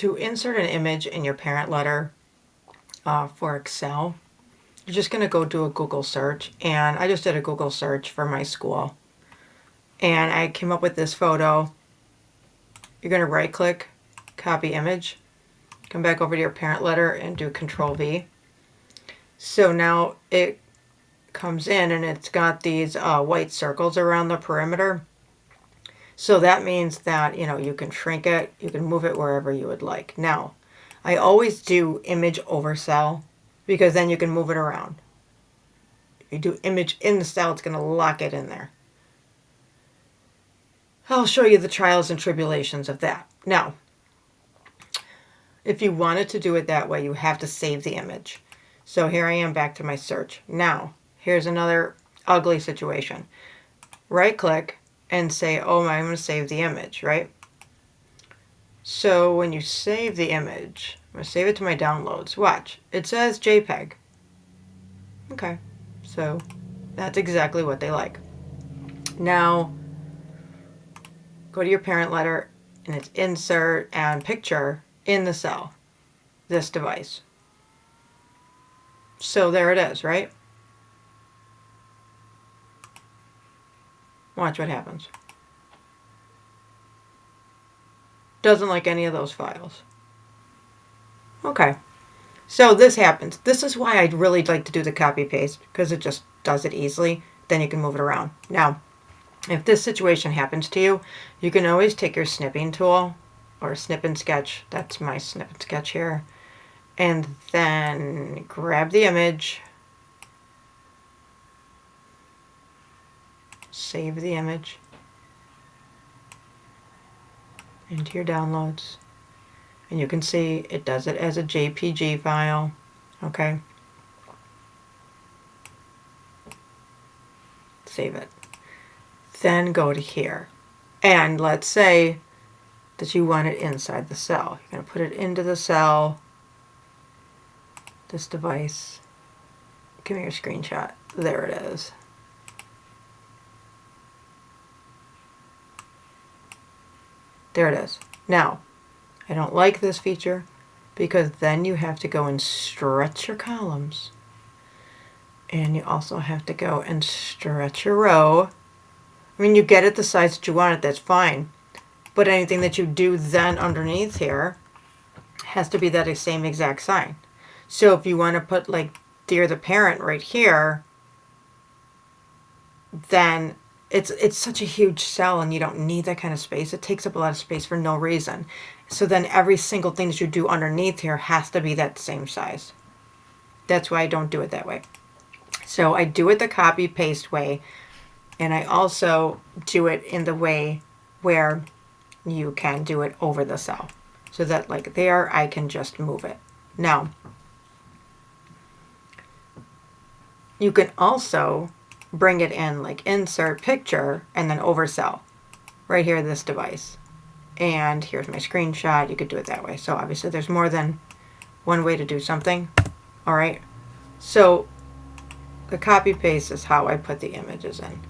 to insert an image in your parent letter for Excel, you're just going to go do a Google search. And I just did a Google search for my school. And I came up with this photo. You're going to right click, copy image, come back over to your parent letter and do Control V. So now it comes in and it's got these white circles around the perimeter. So that means that, you know, you can shrink it, you can move it wherever you would like. Now, I always do image over cell because then you can move it around. If you do image in the cell, it's going to lock it in there. I'll show you the trials and tribulations of that. Now, if you wanted to do it that way, you have to save the image. So here I am back to my search. Now, here's another ugly situation. Right click and say, oh, I'm going to save the image, right? So when you save the image, I'm going to save it to my downloads. Watch, it says JPEG. Okay, so that's exactly what they like. Now, go to your parent letter and it's insert and picture in the cell, this device. So there it is, right? Watch what happens. Doesn't like any of those files. Okay, so this happens. This is why I'd really like to do the copy paste, because it just does it easily. Then you can move it around. Now, if this situation happens to you, you can always take your snipping tool or snip and sketch. That's my snip and sketch here. And then grab the image, save the image into your downloads. And you can see it does it as a JPG file. Okay. Save it. Then go to here. And let's say that you want it inside the cell. You're going to put it into the cell. This device. Give me your screenshot. There it is. There it is. Now, I don't like this feature because then you have to go and stretch your columns. And you also have to go and stretch your row. I mean, you get it the size that you want it, that's fine. But anything that you do then underneath here has to be that same exact size. So if you want to put like Dear the Parent right here, then it's such a huge cell and you don't need that kind of space. It takes up a lot of space for no reason. So then every single thing that you do underneath here has to be that same size. That's why I don't do it that way. So I do it the copy paste way, and I also do it in the way where you can do it over the cell. So that like there, I can just move it. Now, you can also bring it in like insert picture and then over cell. Right here, this device. And here's my screenshot. You could do it that way. So obviously there's more than one way to do something. All right. So the copy paste is how I put the images in.